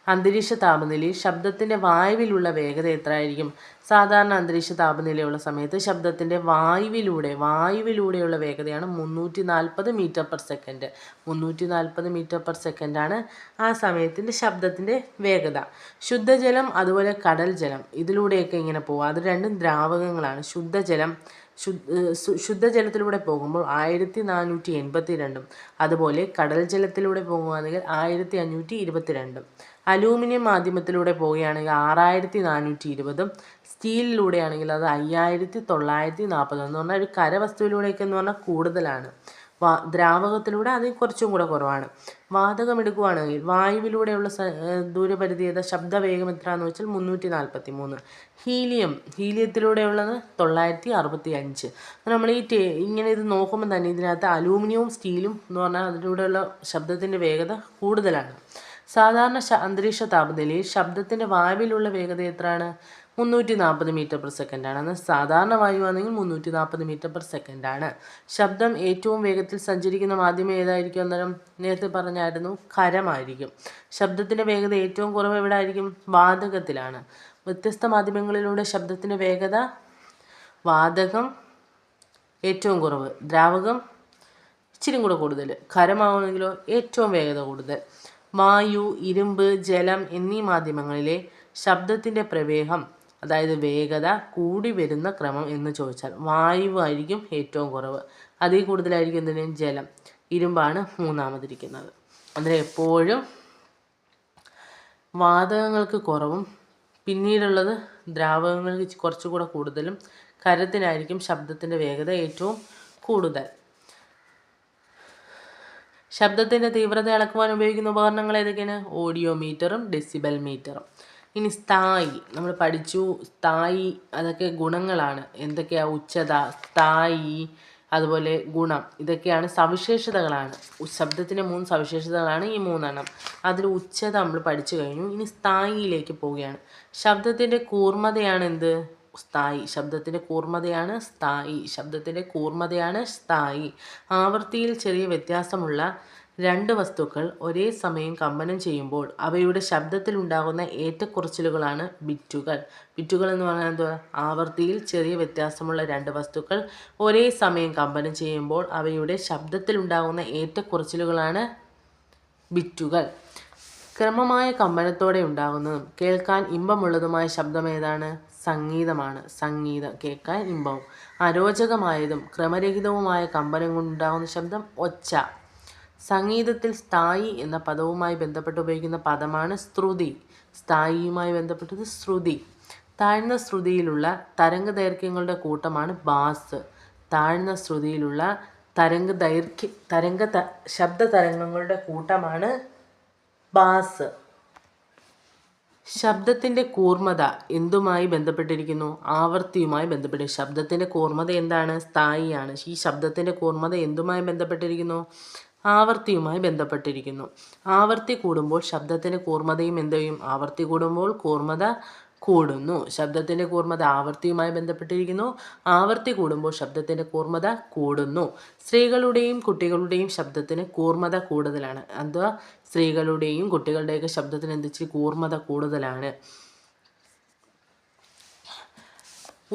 അന്തരീക്ഷ താപനിലയിൽ ശബ്ദത്തിൻ്റെ വായുവിലുള്ള വേഗത എത്രയായിരിക്കും? സാധാരണ അന്തരീക്ഷ താപനിലയുള്ള സമയത്ത് ശബ്ദത്തിൻ്റെ വായുവിലൂടെയുള്ള വേഗതയാണ് 340 metre per second. 340 metre per സെക്കൻഡാണ് ആ സമയത്തിൻ്റെ ശബ്ദത്തിൻ്റെ വേഗത. ശുദ്ധജലം അതുപോലെ കടൽ ജലം ഇതിലൂടെയൊക്കെ ഇങ്ങനെ പോകും. അത് രണ്ടും ദ്രാവകങ്ങളാണ്. ശുദ്ധജലത്തിലൂടെ പോകുമ്പോൾ 1482, അതുപോലെ കടൽ ജലത്തിലൂടെ പോകുകയാണെങ്കിൽ 1522. അലൂമിനിയം മാധ്യമത്തിലൂടെ പോവുകയാണെങ്കിൽ 6420, സ്റ്റീലിലൂടെയാണെങ്കിൽ അത് 5940 എന്ന് പറഞ്ഞാൽ ഒരു കരവസ്തുവിലൂടെയൊക്കെ എന്ന് പറഞ്ഞാൽ കൂടുതലാണ്. ദ്രാവകത്തിലൂടെ അതിൽ കുറച്ചും കൂടെ കുറവാണ്. വാതകം എടുക്കുകയാണെങ്കിൽ വായുവിലൂടെയുള്ള ദൂരപരിധി ശബ്ദവേഗം എത്രയാണെന്ന് വെച്ചാൽ 343. ഹീലിയത്തിലൂടെയുള്ളത് 965. നമ്മൾ ഇങ്ങനെ ഇത് നോക്കുമ്പോൾ തന്നെ ഇതിനകത്ത് അലൂമിനിയവും സ്റ്റീലും എന്ന് പറഞ്ഞാൽ അതിലൂടെയുള്ള ശബ്ദത്തിൻ്റെ വേഗത കൂടുതലാണ്. സാധാരണ അന്തരീക്ഷ താപനിലയിൽ ശബ്ദത്തിൻ്റെ വായുവിലുള്ള വേഗത എത്രയാണ്? 340 മീറ്റർ പെർ സെക്കൻഡാണ്. എന്നാൽ സാധാരണ വായുവാണെങ്കിൽ 340 മീറ്റർ പെർ സെക്കൻഡാണ്. ശബ്ദം ഏറ്റവും വേഗത്തിൽ സഞ്ചരിക്കുന്ന മാധ്യമം ഏതായിരിക്കും? അന്നേരം നേരത്തെ പറഞ്ഞായിരുന്നു ഖരമായിരിക്കും. ശബ്ദത്തിൻ്റെ വേഗത ഏറ്റവും കുറവ് എവിടെ ആയിരിക്കും? വാതകത്തിലാണ്. വ്യത്യസ്ത മാധ്യമങ്ങളിലൂടെ ശബ്ദത്തിൻ്റെ വേഗത: വാതകം ഏറ്റവും കുറവ്, ദ്രാവകം ഇച്ചിരി കൂടെ കൂടുതൽ, ഖരമാവണമെങ്കിലോ ഏറ്റവും വേഗത കൂടുതൽ. വായു, ഇരുമ്പ്, ജലം എന്നീ മാധ്യമങ്ങളിലെ ശബ്ദത്തിൻ്റെ പ്രവേഗം, അതായത് വേഗത കൂടി വരുന്ന ക്രമം എന്ന് ചോദിച്ചാൽ വായു ആയിരിക്കും ഏറ്റവും കുറവ്. അതിൽ കൂടുതലായിരിക്കും എന്തിനും ജലം. ഇരുമ്പാണ് മൂന്നാമതിരിക്കുന്നത്. അന്നേരം എപ്പോഴും വാതകങ്ങൾക്ക് കുറവും പിന്നീടുള്ളത് ദ്രാവകങ്ങൾക്ക് കുറച്ചുകൂടെ കൂടുതലും, ഖരത്തിനായിരിക്കും ശബ്ദത്തിൻ്റെ വേഗത ഏറ്റവും കൂടുതൽ. ശബ്ദത്തിൻ്റെ തീവ്രത അളക്കുവാൻ ഉപയോഗിക്കുന്ന ഉപകരണങ്ങൾ ഏതൊക്കെയാണ്? ഓഡിയോമീറ്ററും ഡെസിബൽ മീറ്ററും. ഇനി സ്ഥായി നമ്മൾ പഠിച്ചു. സ്ഥായി അതൊക്കെ ഗുണങ്ങളാണ്. എന്തൊക്കെയാണ്? ഉച്ചത, സ്ഥായി, അതുപോലെ ഗുണം, ഇതൊക്കെയാണ് സവിശേഷതകളാണ്. ശബ്ദത്തിൻ്റെ 3 സവിശേഷതകളാണ് ഈ 3 അതിൽ ഉച്ചത നമ്മൾ പഠിച്ചു കഴിഞ്ഞു. ഇനി സ്ഥായിയിലേക്ക് പോവുകയാണ്. ശബ്ദത്തിൻ്റെ കൂർമ്മതയാണ് എന്ത്? സ്ഥായി. ശബ്ദത്തിൻ്റെ കൂർമ്മതയാണ് സ്ഥായി. ആവൃത്തിയിൽ ചെറിയ വ്യത്യാസമുള്ള 2 വസ്തുക്കൾ ഒരേ സമയം കമ്പനം ചെയ്യുമ്പോൾ അവയുടെ ശബ്ദത്തിലുണ്ടാകുന്ന ഏറ്റക്കുറച്ചിലുകളാണ് ബിറ്റുകൾ. ബിറ്റുകൾ എന്ന് പറഞ്ഞാൽ എന്തുവാ? ആവൃത്തിയിൽ ചെറിയ വ്യത്യാസമുള്ള 2 വസ്തുക്കൾ ഒരേ സമയം കമ്പനം ചെയ്യുമ്പോൾ അവയുടെ ശബ്ദത്തിലുണ്ടാകുന്ന ഏറ്റക്കുറച്ചിലുകളാണ് ബിറ്റുകൾ. ക്രമമായ കമ്പനത്തോടെ ഉണ്ടാകുന്നതും കേൾക്കാൻ ഇമ്പമുള്ളതുമായ ശബ്ദം ഏതാണ്? സംഗീതമാണ്. സംഗീതം കേൾക്കാൻ ഇമ്പവും. അരോചകമായതും ക്രമരഹിതവുമായ കമ്പനം കൊണ്ടുണ്ടാകുന്ന ശബ്ദം ഒച്ച. സംഗീതത്തിൽ സ്ഥായി എന്ന പദവുമായി ബന്ധപ്പെട്ട് ഉപയോഗിക്കുന്ന പദമാണ് ശ്രുതി. സ്ഥായിയുമായി ബന്ധപ്പെട്ടത് ശ്രുതി. താഴ്ന്ന ശ്രുതിയിലുള്ള തരംഗദൈർഘ്യങ്ങളുടെ കൂട്ടമാണ് ബാസ്. താഴ്ന്ന ശ്രുതിയിലുള്ള ശബ്ദതരംഗങ്ങളുടെ കൂട്ടമാണ് ബാസ്. ശബ്ദത്തിൻ്റെ കൂർമ്മത എന്തുമായി ബന്ധപ്പെട്ടിരിക്കുന്നു? ആവൃത്തിയുമായി ബന്ധപ്പെട്ട്. ശബ്ദത്തിൻ്റെ കൂർമ്മത എന്താണ്? സ്ഥായിയാണ്. ഈ ശബ്ദത്തിൻ്റെ കൂർമ്മത എന്തുമായി ബന്ധപ്പെട്ടിരിക്കുന്നു? ആവൃത്തിയുമായി ബന്ധപ്പെട്ടിരിക്കുന്നു. ആവൃത്തി കൂടുമ്പോൾ ശബ്ദത്തിൻ്റെ കൂർമ്മതയും എന്ത് ചെയ്യും? ആവൃത്തി കൂടുമ്പോൾ കൂർമ്മത കൂടുന്നു. ശബ്ദത്തിൻ്റെ കൂർമ്മത ആവൃത്തിയുമായി ബന്ധപ്പെട്ടിരിക്കുന്നു. ആവൃത്തി കൂടുമ്പോൾ ശബ്ദത്തിൻ്റെ കൂർമ്മത കൂടുന്നു. സ്ത്രീകളുടെയും കുട്ടികളുടെയും ശബ്ദത്തിന് കൂർമ്മത കൂടുതലാണ്. എന്താ? സ്ത്രീകളുടെയും കുട്ടികളുടെയൊക്കെ ശബ്ദത്തിന് എന്തിച്ചിരി കൂർമ്മത കൂടുതലാണ്.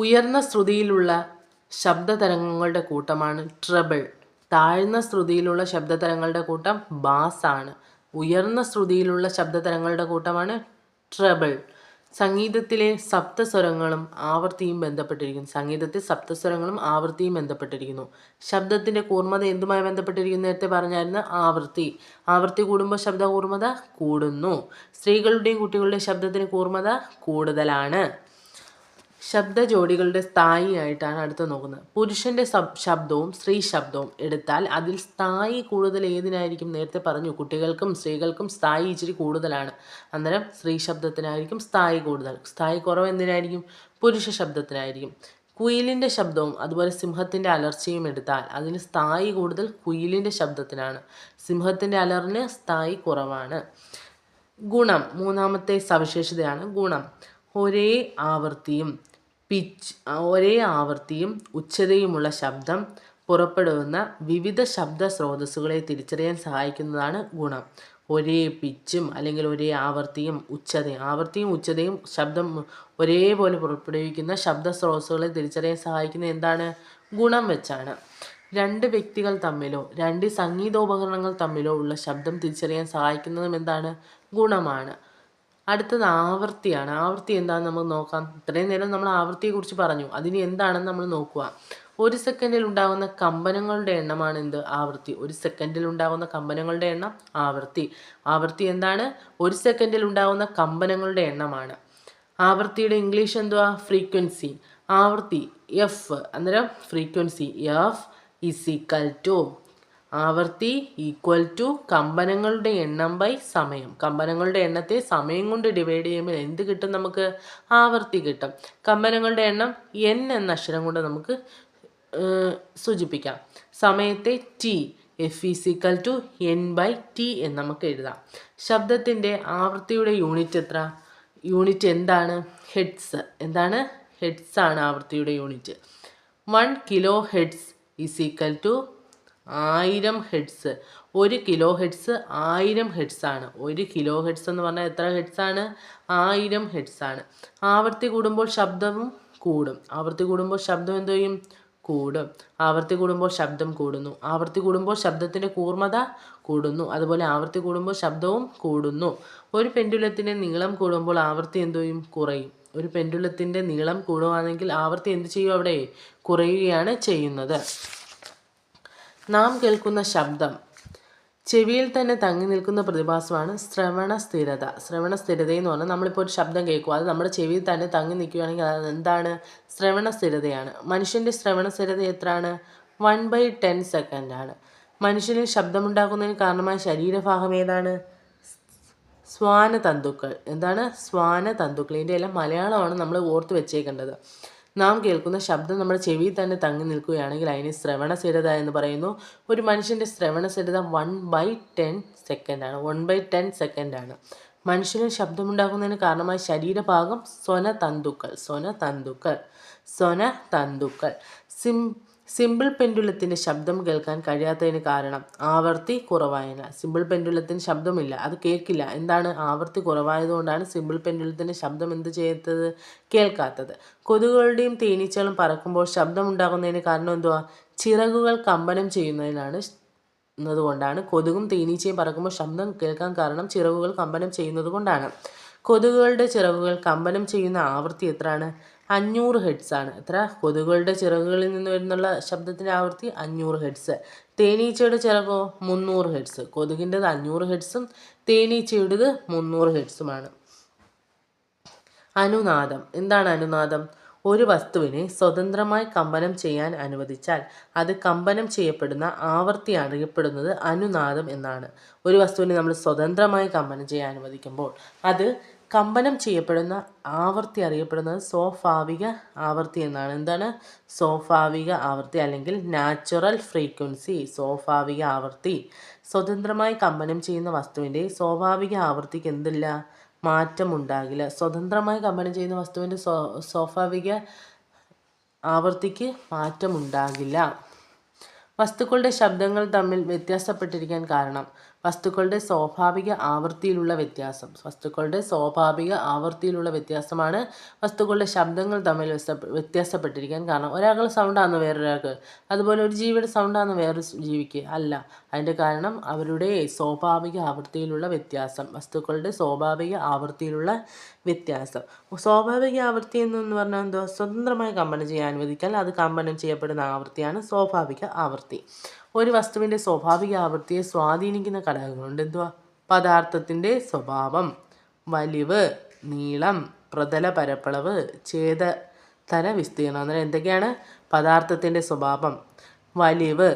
ഉയർന്ന ശ്രുതിയിലുള്ള ശബ്ദതരംഗങ്ങളുടെ കൂട്ടമാണ് ട്രബിൾ. താഴ്ന്ന ശ്രുതിയിലുള്ള ശബ്ദതരംഗങ്ങളുടെ കൂട്ടം ബാസ് ആണ്. ഉയർന്ന ശ്രുതിയിലുള്ള ശബ്ദതരംഗങ്ങളുടെ കൂട്ടമാണ് ട്രബിൾ. സംഗീതത്തിലെ സപ്തസ്വരങ്ങളും ആവൃത്തിയും ബന്ധപ്പെട്ടിരിക്കുന്നു. ശബ്ദത്തിൻ്റെ കൂർമ്മത എന്തുമായി ബന്ധപ്പെട്ടിരിക്കുന്നു? നേരത്തെ പറഞ്ഞായിരുന്നു ആവൃത്തി. ആവൃത്തി കൂടുമ്പോൾ ശബ്ദ കൂർമ്മത കൂടുന്നു. സ്ത്രീകളുടെയും കുട്ടികളുടെയും ശബ്ദത്തിന് കൂർമ്മത കൂടുതലാണ്. ശബ്ദ ജോഡികളുടെ സ്ഥായി ആയിട്ടാണ് അടുത്ത് നോക്കുന്നത്. പുരുഷൻ്റെ ശബ്ദവും സ്ത്രീ ശബ്ദവും എടുത്താൽ അതിൽ സ്ഥായി കൂടുതൽ ഏതിനായിരിക്കും? നേരത്തെ പറഞ്ഞു കുട്ടികൾക്കും സ്ത്രീകൾക്കും സ്ഥായി ഇച്ചിരി കൂടുതലാണ്. അന്നേരം സ്ത്രീ ശബ്ദത്തിനായിരിക്കും സ്ഥായി കൂടുതൽ. സ്ഥായി കുറവ് എന്തിനായിരിക്കും? പുരുഷ ശബ്ദത്തിനായിരിക്കും. കുയിലിൻ്റെ ശബ്ദവും അതുപോലെ സിംഹത്തിൻ്റെ അലർച്ചയും എടുത്താൽ അതിന് സ്ഥായി കൂടുതൽ കുയിലിൻ്റെ ശബ്ദത്തിനാണ്. സിംഹത്തിൻ്റെ അലറിന് സ്ഥായി കുറവാണ്. ഗുണം മൂന്നാമത്തെ സവിശേഷതയാണ് ഗുണം. ഒരേ ആവൃത്തിയും ഉച്ചതയുമുള്ള ശബ്ദം പുറപ്പെടുന്ന വിവിധ ശബ്ദ സ്രോതസ്സുകളെ തിരിച്ചറിയാൻ സഹായിക്കുന്നതാണ് ഗുണം. ഒരേ പിച്ചും അല്ലെങ്കിൽ ഒരേ ആവർത്തിയും ഉച്ചതയും ശബ്ദം ഒരേപോലെ പുറപ്പെടുവിക്കുന്ന ശബ്ദ സ്രോതസ്സുകളെ തിരിച്ചറിയാൻ സഹായിക്കുന്ന എന്താണ്? ഗുണം വെച്ചാണ്. രണ്ട് വ്യക്തികൾ തമ്മിലോ രണ്ട് സംഗീതോപകരണങ്ങൾ തമ്മിലോ ഉള്ള ശബ്ദം തിരിച്ചറിയാൻ സഹായിക്കുന്നതും എന്താണ്? ഗുണമാണ്. അടുത്തത് ആവൃത്തിയാണ്. ആവൃത്തി എന്താണെന്ന് നമുക്ക് നോക്കാം. ഇത്രയും നേരം നമ്മൾ ആവൃത്തിയെക്കുറിച്ച് പറഞ്ഞു. അതിന് എന്താണെന്ന് നമ്മൾ നോക്കുക. ഒരു സെക്കൻഡിൽ ഉണ്ടാകുന്ന കമ്പനങ്ങളുടെ എണ്ണമാണ് എന്ത്? ആവൃത്തി. ഒരു സെക്കൻഡിൽ ഉണ്ടാകുന്ന കമ്പനങ്ങളുടെ എണ്ണം ആവൃത്തി. ആവൃത്തി എന്താണ്? ഒരു സെക്കൻഡിൽ ഉണ്ടാകുന്ന കമ്പനങ്ങളുടെ എണ്ണമാണ്. ആവൃത്തിയുടെ ഇംഗ്ലീഷ് എന്തുവാ? ഫ്രീക്വൻസി. ആവൃത്തി എഫ്, അന്നേരം frequency f is equal to ആവൃത്തി ഈക്വൽ ടു കമ്പനങ്ങളുടെ എണ്ണം ബൈ സമയം. കമ്പനങ്ങളുടെ എണ്ണത്തെ സമയം കൊണ്ട് ഡിവൈഡ് ചെയ്യുമ്പോൾ എന്ത് കിട്ടും നമുക്ക്? ആവൃത്തി കിട്ടും. കമ്പനങ്ങളുടെ എണ്ണം n എന്ന അക്ഷരം കൊണ്ട് നമുക്ക് സൂചിപ്പിക്കാം. സമയത്തെ t, F is equal to n by T എന്ന് നമുക്ക് എഴുതാം. ശബ്ദത്തിൻ്റെ ആവൃത്തിയുടെ യൂണിറ്റ് എത്ര? യൂണിറ്റ് എന്താണ്? ഹെഡ്സ്. എന്താണ്? ഹെഡ്സ് ആണ് ആവൃത്തിയുടെ unit. 1 kilo hertz is equal to 1000 hertz. 1 kilo hertz 1000 hertz ആണ്. 1 കിലോ ഹെഡ്സ് എന്ന് പറഞ്ഞാൽ എത്ര ഹെഡ്സ് ആണ്? 1000 ഹെഡ്സ് ആണ്. ആവൃത്തി കൂടുമ്പോൾ ശബ്ദവും കൂടും. ആവൃത്തി കൂടുമ്പോൾ ശബ്ദം എന്ത് ചെയ്യും? കൂടും. ആവൃത്തി കൂടുമ്പോൾ ശബ്ദം കൂടുന്നു. ആവൃത്തി കൂടുമ്പോൾ ശബ്ദത്തിൻ്റെ കൂർമ്മത കൂടുന്നു. അതുപോലെ ആവൃത്തി കൂടുമ്പോൾ ശബ്ദവും കൂടുന്നു. ഒരു പെൻഡുലത്തിൻ്റെ നീളം കൂടുമ്പോൾ ആവൃത്തി എന്ത് ചെയ്യും? കുറയും. ഒരു പെൻഡുലത്തിൻ്റെ നീളം കൂടുകയാണെങ്കിൽ ആവൃത്തി എന്ത് ചെയ്യും? അവിടെ കുറയുകയാണ് ചെയ്യുന്നത്. നാം കേൾക്കുന്ന ശബ്ദം ചെവിയിൽ തന്നെ തങ്ങി നിൽക്കുന്ന പ്രതിഭാസമാണ് ശ്രവണ സ്ഥിരത. ശ്രവണ സ്ഥിരത എന്ന് പറഞ്ഞാൽ നമ്മളിപ്പോൾ ഒരു ശബ്ദം കേൾക്കുക, അത് നമ്മുടെ ചെവിയിൽ തന്നെ തങ്ങി നിൽക്കുകയാണെങ്കിൽ അത് എന്താണ്? ശ്രവണ സ്ഥിരതയാണ്. മനുഷ്യൻ്റെ ശ്രവണ സ്ഥിരത എത്രയാണ്? 1/10 സെക്കൻഡാണ്. മനുഷ്യന് ശബ്ദമുണ്ടാക്കുന്നതിന് കാരണമായ ശരീരഭാഗം ഏതാണ്? സ്വാനതന്തുക്കൾ. എന്താണ്? സ്വാനതന്തുക്കൾ. ഇതിൻ്റെ എല്ലാം മലയാളമാണ് നമ്മൾ ഓർത്ത് വെച്ചേക്കേണ്ടത്. നാം കേൾക്കുന്ന ശബ്ദം നമ്മുടെ ചെവിയിൽ തന്നെ തങ്ങി നിൽക്കുകയാണെങ്കിൽ അതിന് ശ്രവണസ്ഥിരത എന്ന് പറയുന്നു. ഒരു മനുഷ്യൻ്റെ ശ്രവണസ്ഥിരത 1/10 സെക്കൻഡാണ്. 1/10 സെക്കൻഡാണ്. മനുഷ്യന് ശബ്ദമുണ്ടാക്കുന്നതിന് കാരണമായ ശരീരഭാഗം സ്വനതന്തുക്കൾ. സിമ്പിൾ പെൻഡുലത്തിൻ്റെ ശബ്ദം കേൾക്കാൻ കഴിയാത്തതിന് കാരണം ആവൃത്തി കുറവായതിനാൽ. സിമ്പിൾ പെൻഡുലത്തിന് ശബ്ദമില്ല, അത് കേൾക്കില്ല. എന്താണ്? ആവൃത്തി കുറവായതുകൊണ്ടാണ് സിമ്പിൾ പെൻഡുലത്തിൻ്റെ ശബ്ദം എന്ത് ചെയ്യാത്തത്? കേൾക്കാത്തത്. കൊതുകുകളുടെയും തേനീച്ചകളും പറക്കുമ്പോൾ ശബ്ദം ഉണ്ടാകുന്നതിന് കാരണം എന്തുവാ? ചിറകുകൾ കമ്പനം ചെയ്യുന്നതുകൊണ്ടാണ്. കൊതുകും തേനീച്ചയും പറക്കുമ്പോൾ ശബ്ദം കേൾക്കാൻ കാരണം ചിറകുകൾ കമ്പനം ചെയ്യുന്നത് കൊണ്ടാണ്. കൊതുകുകളുടെ ചിറകുകൾ കമ്പനം ചെയ്യുന്ന ആവൃത്തി എത്രയാണ്? 500 ഹെഡ്സ് ആണ്. എത്ര? കൊതുകുകളുടെ ചിറകുകളിൽ നിന്ന് വരുന്നുള്ള ശബ്ദത്തിൻ്റെ ആവൃത്തി 500 ഹെഡ്സ്. തേനീച്ചയുടെ ചിറകോ 300 ഹെഡ്സ്. കൊതുകിൻ്റെത് 500 ഹെഡ്സും തേനീച്ചയുടേത് 300 ഹെഡ്സുമാണ്. അനുനാദം. എന്താണ് അനുനാദം? ഒരു വസ്തുവിനെ സ്വതന്ത്രമായി കമ്പനം ചെയ്യാൻ അനുവദിച്ചാൽ അത് കമ്പനം ചെയ്യപ്പെടുന്ന ആവൃത്തി അറിയപ്പെടുന്നത് അനുനാദം എന്നാണ്. ഒരു വസ്തുവിനെ നമ്മൾ സ്വതന്ത്രമായി കമ്പനം ചെയ്യാൻ അനുവദിക്കുമ്പോൾ അത് കമ്പനം ചെയ്യപ്പെടുന്ന ആവൃത്തി അറിയപ്പെടുന്നത് സ്വാഭാവിക ആവൃത്തി എന്നാണ്. എന്താണ്? സ്വാഭാവിക ആവൃത്തി അല്ലെങ്കിൽ നാച്ചുറൽ ഫ്രീക്വൻസി. സ്വാഭാവിക ആവൃത്തി. സ്വതന്ത്രമായി കമ്പനം ചെയ്യുന്ന വസ്തുവിൻ്റെ സ്വാഭാവിക ആവൃത്തിക്ക് എന്തില്ല? മാറ്റമുണ്ടാകില്ല. സ്വതന്ത്രമായി കമ്പനം ചെയ്യുന്ന വസ്തുവിൻ്റെ സ്വാഭാവിക ആവൃത്തിക്ക് മാറ്റമുണ്ടാകില്ല. വസ്തുക്കളുടെ ശബ്ദങ്ങൾ തമ്മിൽ വ്യത്യാസപ്പെട്ടിരിക്കാൻ കാരണം വസ്തുക്കളുടെ സ്വാഭാവിക ആവൃത്തിയിലുള്ള വ്യത്യാസമാണ് വസ്തുക്കളുടെ ശബ്ദങ്ങൾ തമ്മിൽ വ്യത്യാസപ്പെട്ടിരിക്കാൻ കാരണം. ഒരാളുടെ സൗണ്ടാണ് വേറൊരാൾക്ക്, അതുപോലെ ഒരു ജീവിയുടെ സൗണ്ടാണ് വേറൊരു ജീവിക്ക് അല്ല. അതിൻ്റെ കാരണം അവരുടെ സ്വാഭാവിക ആവൃത്തിയിലുള്ള വ്യത്യാസം. വസ്തുക്കളുടെ സ്വാഭാവിക ആവൃത്തിയിലുള്ള വ്യത്യാസം. സ്വാഭാവിക ആവൃത്തി എന്ന് പറഞ്ഞാൽ എന്തോ? സ്വതന്ത്രമായി കമ്പനം ചെയ്യാൻ അനുവദിക്കാൻ അത് കമ്പനം ചെയ്യപ്പെടുന്ന ആവൃത്തിയാണ് സ്വാഭാവിക ആവൃത്തി. ഒരു വസ്തുവിൻ്റെ സ്വാഭാവിക ആവൃത്തിയെ സ്വാധീനിക്കുന്ന ഘടകങ്ങളുണ്ട്. എന്തുവാ? പദാർത്ഥത്തിൻ്റെ സ്വഭാവം, വലിവ്, നീളം, പ്രതല പരപ്പളവ്, ഛേദതല വിസ്തീർണം. അന്നേരം എന്തൊക്കെയാണ്? പദാർത്ഥത്തിൻ്റെ സ്വഭാവം, വലിവ്,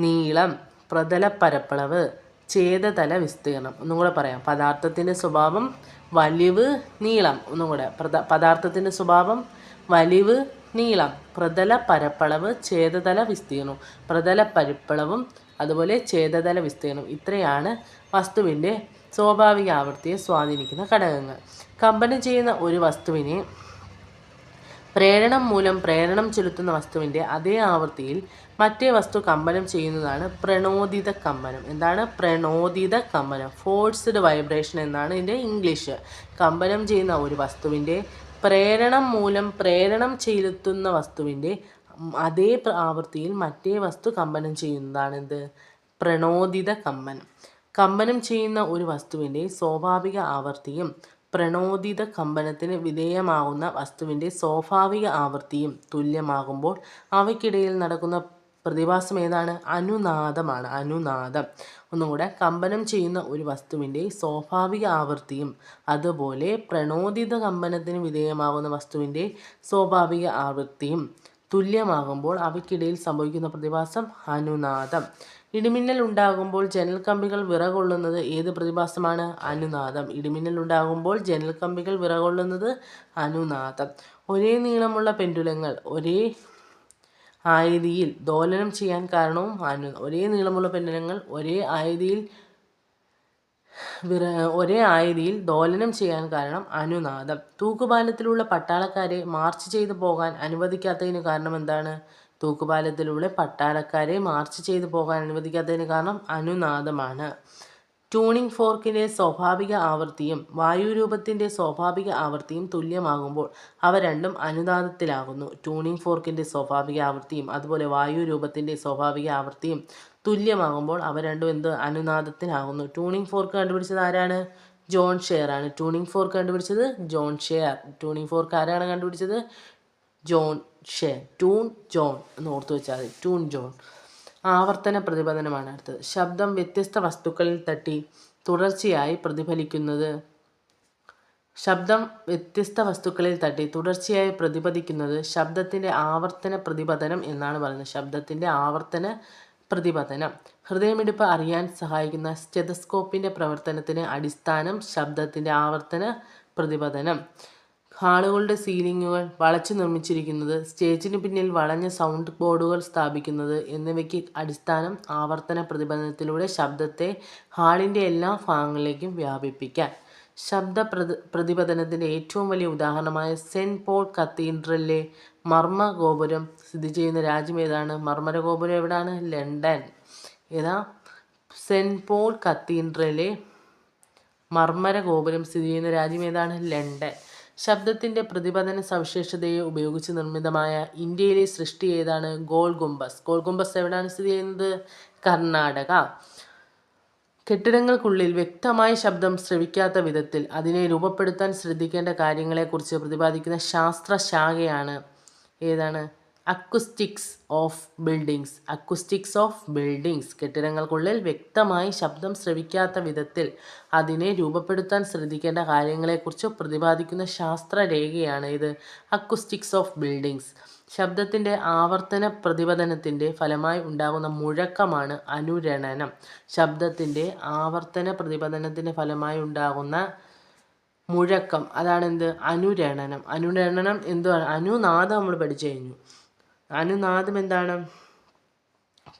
നീളം, പ്രതല പരപ്പളവ്, ഛേദതല വിസ്തീർണം. ഒന്നും കൂടെ പറയാം. പദാർത്ഥത്തിൻ്റെ സ്വഭാവം, വലിവ്, നീളം. ഒന്നും കൂടെ. പദാർത്ഥത്തിൻ്റെ സ്വഭാവം, വലിവ്, നീളം, പ്രതല പരപ്പളവ്, ഛേദതല വിസ്തീർണം. പ്രതല പരപ്പളവും അതുപോലെ ഛേദതല വിസ്തീർണം. ഇത്രയാണ് വസ്തുവിൻ്റെ സ്വാഭാവിക ആവൃത്തിയെ സ്വാധീനിക്കുന്ന ഘടകങ്ങൾ. കമ്പനം ചെയ്യുന്ന ഒരു വസ്തുവിനെ പ്രേരണം മൂലം പ്രേരണം ചെലുത്തുന്ന വസ്തുവിൻ്റെ അതേ ആവൃത്തിയിൽ മറ്റേ വസ്തു കമ്പനം ചെയ്യുന്നതാണ് പ്രണോദിത കമ്പനം. എന്താണ് പ്രണോദിത കമ്പനം? ഫോഴ്സ്ഡ് വൈബ്രേഷൻ എന്നാണ് ഇതിൻ്റെ ഇംഗ്ലീഷ്. കമ്പനം ചെയ്യുന്ന ഒരു വസ്തുവിൻ്റെ പ്രേരണം മൂലം പ്രേരണം ചെലുത്തുന്ന വസ്തുവിൻ്റെ അതേ ആവൃത്തിയിൽ മറ്റേ വസ്തു കമ്പനം ചെയ്യുന്നതാണിത് പ്രണോദിത കമ്പനം. കമ്പനം ചെയ്യുന്ന ഒരു വസ്തുവിൻ്റെ സ്വാഭാവിക ആവൃത്തിയും പ്രണോദിത കമ്പനത്തിന് വിധേയമാകുന്ന വസ്തുവിൻ്റെ സ്വാഭാവിക ആവൃത്തിയും തുല്യമാകുമ്പോൾ അവയ്ക്കിടയിൽ നടക്കുന്ന പ്രതിഭാസം ഏതാണ്? അനുനാദമാണ്. അനുനാദം. ഒന്നുകൂടെ, കമ്പനം ചെയ്യുന്ന ഒരു വസ്തുവിൻ്റെ സ്വാഭാവിക ആവൃത്തിയും അതുപോലെ പ്രണോദിത കമ്പനത്തിന് വിധേയമാകുന്ന വസ്തുവിൻ്റെ സ്വാഭാവിക ആവൃത്തിയും തുല്യമാകുമ്പോൾ അവയ്ക്കിടയിൽ സംഭവിക്കുന്ന പ്രതിഭാസം അനുനാദം. ഇടിമിന്നൽ ഉണ്ടാകുമ്പോൾ ജനൽ കമ്പികൾ വിറകൊള്ളുന്നത് ഏത് പ്രതിഭാസമാണ്? അനുനാദം. ഇടിമിന്നൽ ഉണ്ടാകുമ്പോൾ ജനൽ കമ്പികൾ വിറകൊള്ളുന്നത് അനുനാദം. ഒരേ നീളമുള്ള പെൻഡുലങ്ങൾ ഒരേ ആയതിയിൽ ദോലനം ചെയ്യാൻ കാരണവും ഒരേ നീളമുള്ള പെൻഡുലങ്ങൾ ഒരേ ആയതിയിൽ ദോലനം ചെയ്യാൻ കാരണം അനുനാദം. തൂക്കുപാലത്തിലുള്ള പട്ടാളക്കാരെ മാർച്ച് ചെയ്തു പോകാൻ അനുവദിക്കാത്തതിന് കാരണം എന്താണ്? തൂക്കുപാലത്തിലൂടെ പട്ടാളക്കാരെ മാർച്ച് ചെയ്തു പോകാൻ അനുവദിക്കാത്തതിന് കാരണം അനുനാദമാണ്. ട്യൂണിംഗ് ഫോർക്കിൻ്റെ സ്വാഭാവിക ആവൃത്തിയും വായുരൂപത്തിൻ്റെ സ്വാഭാവിക ആവൃത്തിയും തുല്യമാകുമ്പോൾ അവ രണ്ടും അനുനാദത്തിലാകുന്നു. ട്യൂണിംഗ് ഫോർക്കിൻ്റെ സ്വാഭാവിക ആവൃത്തിയും അതുപോലെ വായുരൂപത്തിൻ്റെ സ്വാഭാവിക ആവൃത്തിയും തുല്യമാകുമ്പോൾ അവ രണ്ടും അനുനാദത്തിലാകുന്നു. ട്യൂണിംഗ് ഫോർക്ക് കണ്ടുപിടിച്ചത് ആരാണ്? ജോൺ ഷെയർ ആണ്. ട്യൂണിംഗ് ഫോർക്ക് കണ്ടുപിടിച്ചത് ജോൺ ഷെയർ. ട്യൂണിംഗ് ഫോർക്ക് ആരാണ് കണ്ടുപിടിച്ചത്? John share. ട്യൂൺ ജോൺ എന്ന് ഓർത്തു വെച്ചാൽ മതി. Tune John. ആവർത്തന പ്രതിപതനമാണ് അടുത്തത്. ശബ്ദം വ്യത്യസ്ത വസ്തുക്കളിൽ തട്ടി തുടർച്ചയായി പ്രതിഫലിക്കുന്നത്. ശബ്ദം വ്യത്യസ്ത വസ്തുക്കളിൽ തട്ടി തുടർച്ചയായി പ്രതിപദിക്കുന്നത് ശബ്ദത്തിൻ്റെ ആവർത്തന പ്രതിപതനം എന്നാണ് പറയുന്നത്. ശബ്ദത്തിൻ്റെ ആവർത്തന പ്രതിപതനം. ഹൃദയമിടിപ്പ് അറിയാൻ സഹായിക്കുന്ന സ്റ്റെതസ്കോപ്പിൻ്റെ പ്രവർത്തനത്തിന് അടിസ്ഥാനം ശബ്ദത്തിൻ്റെ ആവർത്തന പ്രതിപതനം. ഹാളുകളുടെ സീലിങ്ങുകൾ വളച്ചു നിർമ്മിച്ചിരിക്കുന്നത്, സ്റ്റേജിന് പിന്നിൽ വളഞ്ഞ സൗണ്ട് ബോർഡുകൾ സ്ഥാപിക്കുന്നത് എന്നിവയ്ക്ക് അടിസ്ഥാനം ആവർത്തന പ്രതിപതനത്തിലൂടെ ശബ്ദത്തെ ഹാളിൻ്റെ എല്ലാ ഭാഗങ്ങളിലേക്കും വ്യാപിപ്പിക്കാൻ. ശബ്ദ പ്രതിപതനത്തിൻ്റെ ഏറ്റവും വലിയ ഉദാഹരണമായ സെൻറ്റ് പോൾ കത്തീഡ്രലിലെ മർമ്മ ഗോപുരം സ്ഥിതി ചെയ്യുന്ന രാജ്യം ഏതാണ്? മർമ്മര ഗോപുരം എവിടെയാണ്? ലണ്ടൻ. ഏതാ? സെൻറ്റ് പോൾ കത്തീഡ്രലിലെ മർമ്മര ഗോപുരം സ്ഥിതി ചെയ്യുന്ന രാജ്യം ഏതാണ്? ലണ്ടൻ. ശബ്ദത്തിൻ്റെ പ്രതിപതന സവിശേഷതയെ ഉപയോഗിച്ച് നിർമ്മിതമായ ഇന്ത്യയിലെ സൃഷ്ടി ഏതാണ്? ഗോൾ ഗുംബസ്. ഗോൾ ഗുംബസ് എവിടെയാണ് സ്ഥിതി ചെയ്യുന്നത്? കർണാടക. കെട്ടിടങ്ങൾക്കുള്ളിൽ വ്യക്തമായ ശബ്ദം ശ്രവിക്കാത്ത വിധത്തിൽ അതിനെ രൂപപ്പെടുത്താൻ ശ്രദ്ധിക്കേണ്ട കാര്യങ്ങളെക്കുറിച്ച് പ്രതിപാദിക്കുന്ന ശാസ്ത്രശാഖയാണ് ഏതാണ്? Acoustics of buildings. Acoustics of buildings. കെട്ടിടങ്ങൾക്കുള്ളിൽ വ്യക്തമായി ശബ്ദം ശ്രവിക്കാത്ത വിധത്തിൽ അതിനെ രൂപപ്പെടുത്താൻ ശ്രദ്ധിക്കേണ്ട കാര്യങ്ങളെക്കുറിച്ച് പ്രതിപാദിക്കുന്ന ശാസ്ത്രരേഖയാണ് ഇത് അക്യുസ്റ്റിക്സ് ഓഫ് ബിൽഡിങ്സ്. ശബ്ദത്തിൻ്റെ ആവർത്തന പ്രതിപതനത്തിൻ്റെ ഫലമായി ഉണ്ടാകുന്ന മുഴക്കമാണ് അനുരണനം. ശബ്ദത്തിൻ്റെ ആവർത്തന പ്രതിപതനത്തിൻ്റെ ഫലമായി ഉണ്ടാകുന്ന മുഴക്കം അതാണെന്ത്? അനുരണനം. അനുരണനം എന്താണ്? അനുനാദം നമ്മൾ പഠിച്ചു കഴിഞ്ഞു. അനുനാദം എന്താണ്?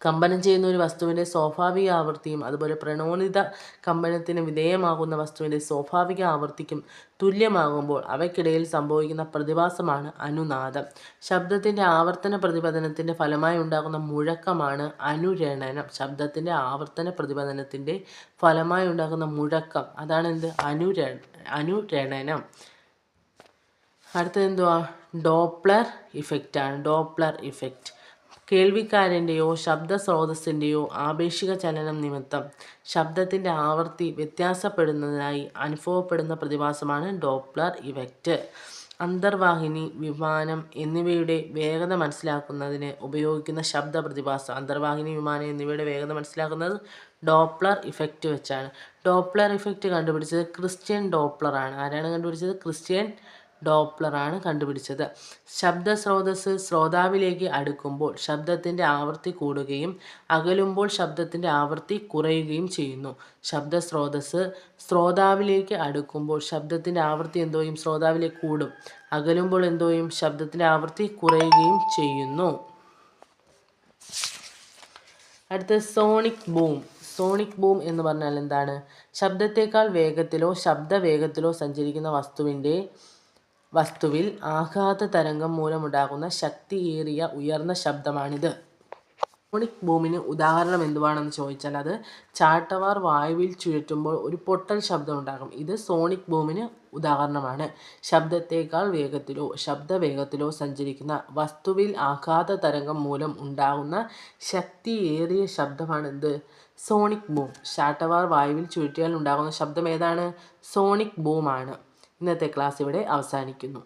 കമ്പനം ചെയ്യുന്ന ഒരു വസ്തുവിൻ്റെ സ്വാഭാവിക ആവൃത്തിയും അതുപോലെ പ്രണോദിത കമ്പനത്തിന് വിധേയമാകുന്ന വസ്തുവിൻ്റെ സ്വാഭാവിക ആവൃത്തിക്കും തുല്യമാകുമ്പോൾ അവയ്ക്കിടയിൽ സംഭവിക്കുന്ന പ്രതിഭാസമാണ് അനുനാദം. ശബ്ദത്തിൻ്റെ ആവർത്തന പ്രതിപതനത്തിൻ്റെ ഫലമായി ഉണ്ടാകുന്ന മുഴക്കമാണ് അനുരണനം. ശബ്ദത്തിൻ്റെ ആവർത്തന പ്രതിപതനത്തിൻ്റെ ഫലമായി ഉണ്ടാകുന്ന മുഴക്കം അതാണ് എന്ത്? അനുരണനം. അടുത്തത് എന്തുവാ? ഡോപ്ലർ ഇഫക്റ്റാണ്. Doppler effect. കേൾവിക്കാരൻ്റെയോ ശബ്ദ സ്രോതസ്സിൻ്റെയോ ആപേക്ഷിക ചലനം നിമിത്തം ശബ്ദത്തിൻ്റെ ആവൃത്തി വ്യത്യാസപ്പെടുന്നതായി അനുഭവപ്പെടുന്ന പ്രതിഭാസമാണ് ഡോപ്ലർ ഇഫക്റ്റ്. അന്തർവാഹിനി, വിമാനം എന്നിവയുടെ വേഗത മനസ്സിലാക്കുന്നതിന് ഉപയോഗിക്കുന്ന ശബ്ദ പ്രതിഭാസം. അന്തർവാഹിനി, വിമാനം എന്നിവയുടെ വേഗത മനസ്സിലാക്കുന്നത് ഡോപ്ലർ ഇഫക്റ്റ് വെച്ചാണ്. ഡോപ്ലർ ഇഫക്റ്റ് കണ്ടുപിടിച്ചത് ക്രിസ്ത്യൻ ഡോപ്ലറാണ്. ആരാണ് കണ്ടുപിടിച്ചത്? ക്രിസ്ത്യൻ ഡോപ്ലറാണ് കണ്ടുപിടിച്ചത്. ശബ്ദ സ്രോതസ്സ് ശ്രോതാവിലേക്ക് അടുക്കുമ്പോൾ ശബ്ദത്തിൻ്റെ ആവൃത്തി കൂടുകയും അകലുമ്പോൾ ശബ്ദത്തിൻ്റെ ആവൃത്തി കുറയുകയും ചെയ്യുന്നു. ശബ്ദ സ്രോതസ്സ് ശ്രോതാവിലേക്ക് അടുക്കുമ്പോൾ ശബ്ദത്തിൻ്റെ ആവൃത്തി എന്തോ ചെയ്യും? ശ്രോതാവിലേക്ക് കൂടും. അകലുമ്പോൾ എന്തോ ചെയ്യും? ശബ്ദത്തിൻ്റെ ആവൃത്തി കുറയുകയും ചെയ്യുന്നു. അടുത്ത സോണിക് ബൂം. സോണിക് ബൂം എന്ന് പറഞ്ഞാൽ എന്താണ്? ശബ്ദത്തേക്കാൾ വേഗത്തിലോ ശബ്ദവേഗത്തിലോ സഞ്ചരിക്കുന്ന വസ്തുവിൽ ആഘാത തരംഗം മൂലമുണ്ടാകുന്ന ശക്തിയേറിയ ഉയർന്ന ശബ്ദമാണിത്. സോണിക് ബൂമിന് ഉദാഹരണം എന്തുവാണെന്ന് ചോദിച്ചാൽ അത് ചാട്ടവാർ വായുവിൽ ചുഴറ്റുമ്പോൾ ഒരു പൊട്ടൽ ശബ്ദം ഉണ്ടാകും. ഇത് സോണിക് ബൂമിന് ഉദാഹരണമാണ്. ശബ്ദത്തേക്കാൾ വേഗത്തിലോ ശബ്ദവേഗത്തിലോ സഞ്ചരിക്കുന്ന വസ്തുവിൽ ആഘാത തരംഗം മൂലം ഉണ്ടാകുന്ന ശക്തിയേറിയ ശബ്ദമാണെന്ത്? Sonic boom. ചാട്ടവാർ വായുവിൽ ചുഴറ്റിയാൽ ഉണ്ടാകുന്ന ശബ്ദം ഏതാണ്? സോണിക് ബൂമാണ്. ഇന്നത്തെ ക്ലാസ് ഇവിടെ അവസാനിക്കുന്നു.